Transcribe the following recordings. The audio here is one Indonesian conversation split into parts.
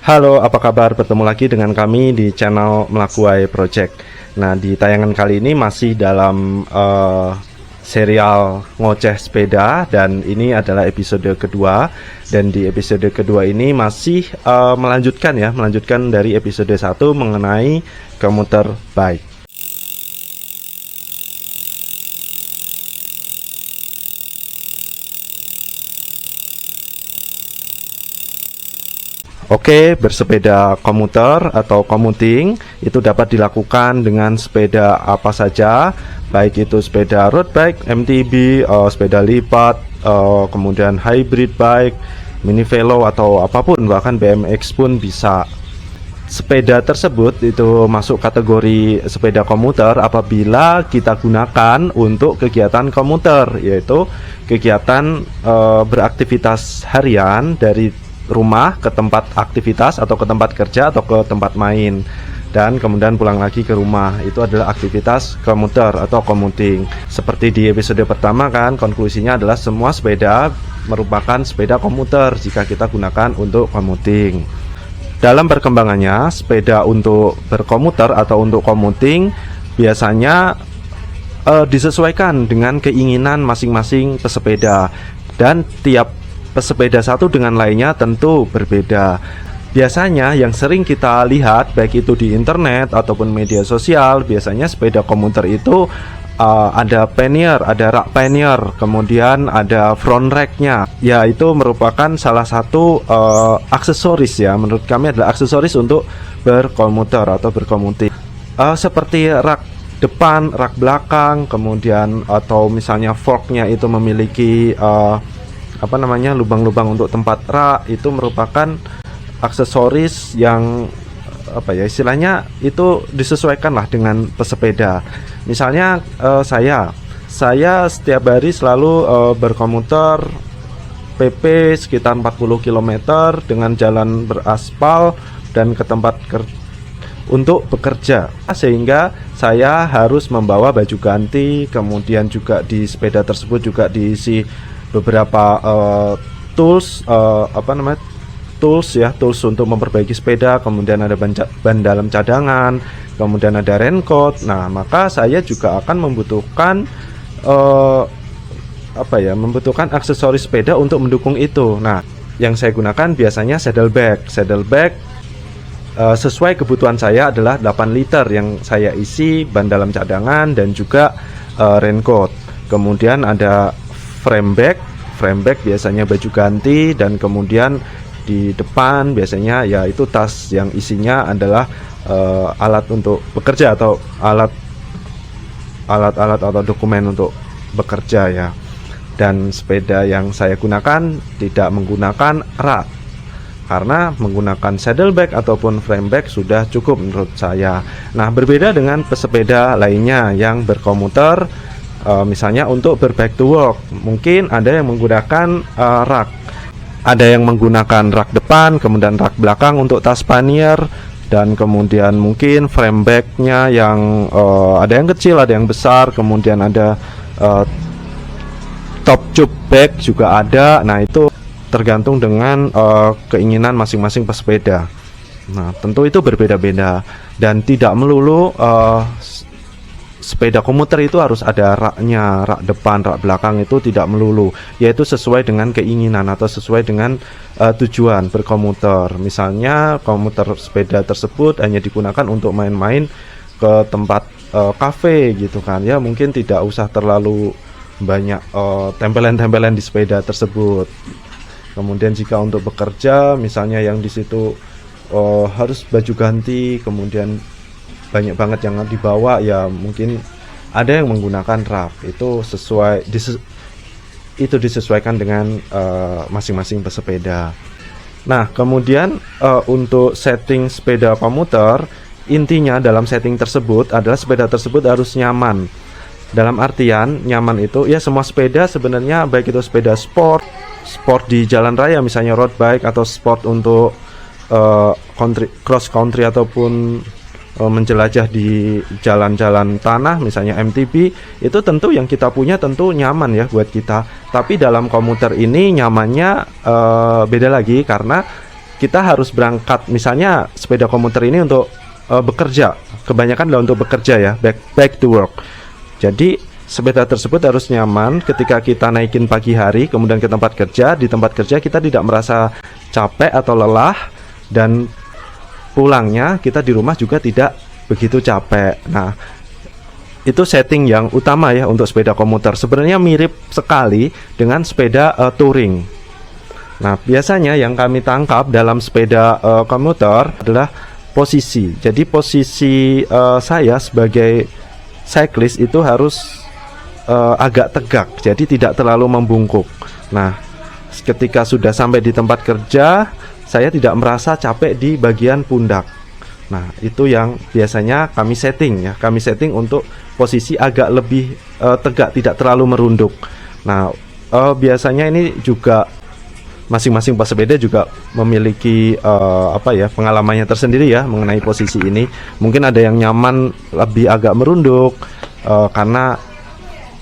Halo, apa kabar? Bertemu lagi dengan kami di channel Melakuai Project. Nah, di tayangan kali ini masih dalam serial ngoceh sepeda, dan ini adalah episode kedua. Dan di episode kedua ini masih melanjutkan dari episode 1 mengenai komuter bike. Oke, bersepeda komuter atau commuting itu dapat dilakukan dengan sepeda apa saja, baik itu sepeda road bike, MTB, sepeda lipat, kemudian hybrid bike, mini velo atau apapun, bahkan BMX pun bisa. Sepeda tersebut itu masuk kategori sepeda komuter apabila kita gunakan untuk kegiatan komuter, yaitu kegiatan beraktivitas harian dari rumah ke tempat aktivitas atau ke tempat kerja atau ke tempat main, dan kemudian pulang lagi ke rumah. Itu adalah aktivitas komuter atau commuting. Seperti di episode pertama kan, konklusinya adalah semua sepeda merupakan sepeda komuter jika kita gunakan untuk commuting. Dalam perkembangannya, sepeda untuk berkomuter atau untuk commuting biasanya disesuaikan dengan keinginan masing-masing pesepeda, dan tiap pesepeda satu dengan lainnya tentu berbeda. Biasanya yang sering kita lihat baik itu di internet ataupun media sosial, biasanya sepeda komuter itu ada pannier, ada rak pannier, kemudian ada front racknya. Ya, itu merupakan salah satu aksesoris, ya, menurut kami adalah aksesoris untuk berkomuter atau berkomuting. Seperti rak depan, rak belakang, kemudian atau misalnya forknya itu memiliki lubang-lubang untuk tempat rak, itu merupakan aksesoris yang istilahnya itu disesuaikan lah dengan pesepeda. Misalnya saya setiap hari selalu berkomuter PP sekitar 40 km dengan jalan beraspal dan ke tempat untuk bekerja, sehingga saya harus membawa baju ganti. Kemudian juga di sepeda tersebut juga diisi beberapa tools untuk memperbaiki sepeda. Kemudian ada ban dalam cadangan, kemudian ada raincoat. Nah, maka saya juga akan membutuhkan membutuhkan aksesoris sepeda untuk mendukung itu. Nah, yang saya gunakan biasanya saddlebag sesuai kebutuhan saya adalah 8 liter yang saya isi ban dalam cadangan dan juga raincoat. Kemudian ada frame bag biasanya baju ganti, dan kemudian di depan biasanya yaitu tas yang isinya adalah alat untuk bekerja atau alat-alat atau dokumen untuk bekerja, ya. Dan sepeda yang saya gunakan tidak menggunakan rak, karena menggunakan saddlebag ataupun frame bag sudah cukup menurut saya. Nah, berbeda dengan pesepeda lainnya yang berkomuter. Misalnya untuk berbike to work, mungkin ada yang menggunakan rak, ada yang menggunakan rak depan, kemudian rak belakang untuk tas pannier, dan kemudian mungkin frame bagnya yang ada yang kecil, ada yang besar, kemudian ada top tube bag juga ada. Nah, itu tergantung dengan keinginan masing-masing pesepeda. Nah, tentu itu berbeda-beda, dan tidak melulu sepeda komuter itu harus ada raknya, rak depan, rak belakang, itu tidak melulu, yaitu sesuai dengan keinginan atau sesuai dengan tujuan berkomuter. Misalnya komuter sepeda tersebut hanya digunakan untuk main-main ke tempat kafe gitu kan, ya mungkin tidak usah terlalu banyak tempelan-tempelan di sepeda tersebut. Kemudian jika untuk bekerja, misalnya yang di situ harus baju ganti, kemudian banyak banget yang dibawa, ya mungkin ada yang menggunakan rak. Itu disesuaikan dengan masing-masing pesepeda. Nah, kemudian untuk setting sepeda komuter, intinya dalam setting tersebut adalah sepeda tersebut harus nyaman. Dalam artian nyaman itu ya semua sepeda sebenarnya, baik itu sepeda sport di jalan raya misalnya road bike, atau sport untuk cross country ataupun menjelajah di jalan-jalan tanah misalnya MTB, itu tentu yang kita punya tentu nyaman ya buat kita. Tapi dalam komuter ini nyamannya beda lagi, karena kita harus berangkat, misalnya sepeda komuter ini untuk bekerja, kebanyakan adalah untuk bekerja ya, back to work. Jadi sepeda tersebut harus nyaman ketika kita naikin pagi hari, kemudian ke tempat kerja. Di tempat kerja kita tidak merasa capek atau lelah, dan pulangnya kita di rumah juga tidak begitu capek. Nah, itu setting yang utama ya untuk sepeda komuter. Sebenarnya mirip sekali dengan sepeda touring. Nah, biasanya yang kami tangkap dalam sepeda komuter adalah posisi. Jadi posisi saya sebagai cyclist itu harus agak tegak, jadi tidak terlalu membungkuk. Nah, ketika sudah sampai di tempat kerja, saya tidak merasa capek di bagian pundak. Nah, itu yang biasanya kami setting ya. Kami setting untuk posisi agak lebih tegak, tidak terlalu merunduk. Nah, biasanya ini juga masing-masing pesepeda juga memiliki pengalamannya tersendiri ya mengenai posisi ini. Mungkin ada yang nyaman lebih agak merunduk karena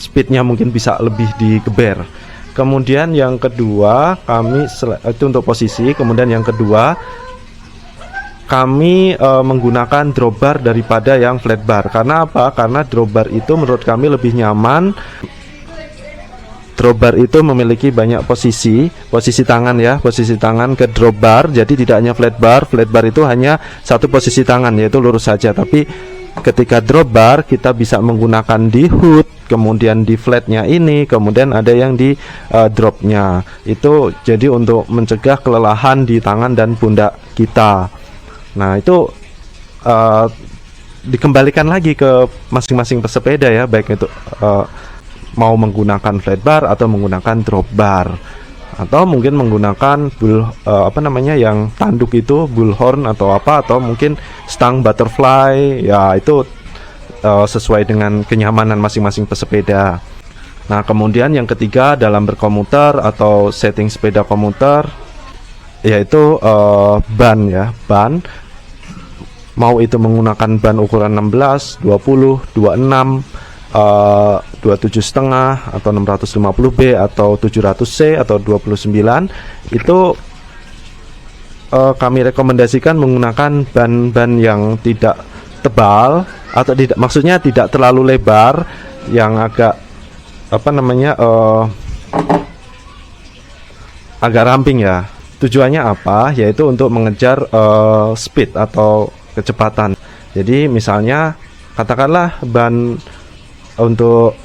speednya mungkin bisa lebih digeber. Kemudian yang kedua itu untuk posisi. Kemudian yang kedua kami menggunakan drop bar daripada yang flat bar. Karena apa? Karena drop bar itu menurut kami lebih nyaman. Drop bar itu memiliki banyak posisi tangan ya, posisi tangan ke drop bar. Jadi tidak hanya flat bar itu hanya satu posisi tangan, yaitu lurus saja. Tapi ketika drop bar kita bisa menggunakan di hood, kemudian di flatnya ini, kemudian ada yang di dropnya. Itu jadi untuk mencegah kelelahan di tangan dan pundak kita. Nah, itu dikembalikan lagi ke masing-masing pesepeda ya, baik itu mau menggunakan flat bar atau menggunakan drop bar, atau mungkin menggunakan yang tanduk itu bullhorn atau mungkin stang butterfly ya, itu sesuai dengan kenyamanan masing-masing pesepeda. Nah, kemudian yang ketiga dalam berkomuter atau setting sepeda komuter yaitu ban ya, ban mau itu menggunakan ban ukuran 16, 20, 26, 27,5 atau 650B atau 700C atau 29, itu kami rekomendasikan menggunakan ban-ban yang tidak tebal atau maksudnya tidak terlalu lebar, yang agak agak ramping ya. Tujuannya apa? Yaitu untuk mengejar speed atau kecepatan. Jadi misalnya katakanlah ban untuk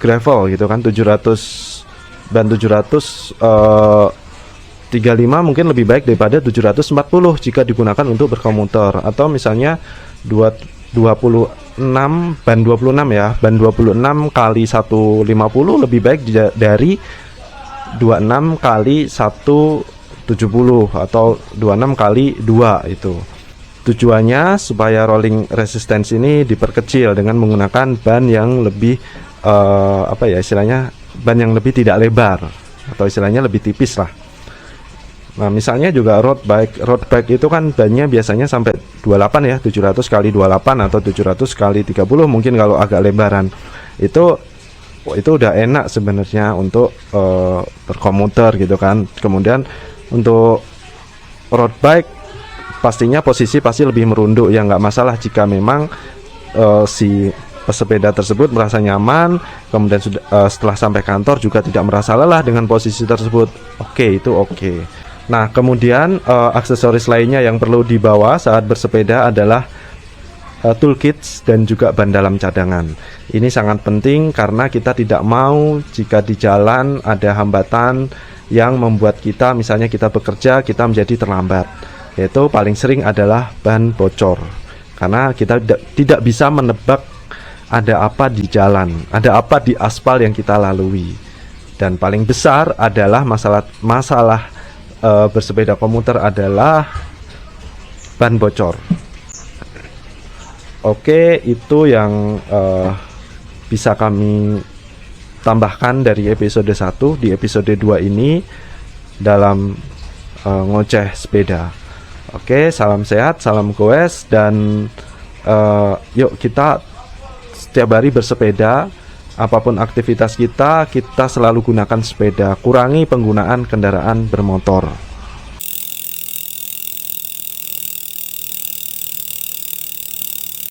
gravel gitu kan, 700 ban 735 mungkin lebih baik daripada 740 jika digunakan untuk berkomuter. Atau misalnya 26 ban 26 ya, ban 26 kali 150 lebih baik dari 26 kali 170 atau 26 kali 2 itu. Tujuannya supaya rolling resistance ini diperkecil dengan menggunakan ban yang lebih istilahnya ban yang lebih tidak lebar atau istilahnya lebih tipis lah. Nah, misalnya juga road bike itu kan bannya biasanya sampai 28 ya, 700 kali 28 atau 700 kali 30 mungkin kalau agak lebaran. Itu udah enak sebenarnya untuk berkomuter gitu kan. Kemudian untuk road bike pastinya posisi pasti lebih merunduk ya, nggak masalah jika memang si pesepeda tersebut merasa nyaman, kemudian setelah sampai kantor juga tidak merasa lelah dengan posisi tersebut. Oke, itu oke. Nah, kemudian aksesoris lainnya yang perlu dibawa saat bersepeda adalah toolkits dan juga ban dalam cadangan. Ini sangat penting karena kita tidak mau jika di jalan ada hambatan yang membuat kita, misalnya kita bekerja, kita menjadi terlambat. Yaitu paling sering adalah ban bocor, karena kita tidak bisa menebak ada apa di jalan, ada apa di aspal yang kita lalui. Dan paling besar adalah masalah bersepeda komuter adalah ban bocor. Oke, itu yang bisa kami tambahkan dari episode 1. Di episode 2 ini dalam ngoceh sepeda. Oke, salam sehat, salam goes, dan yuk kita setiap hari bersepeda. Apapun aktivitas kita selalu gunakan sepeda. Kurangi penggunaan kendaraan bermotor.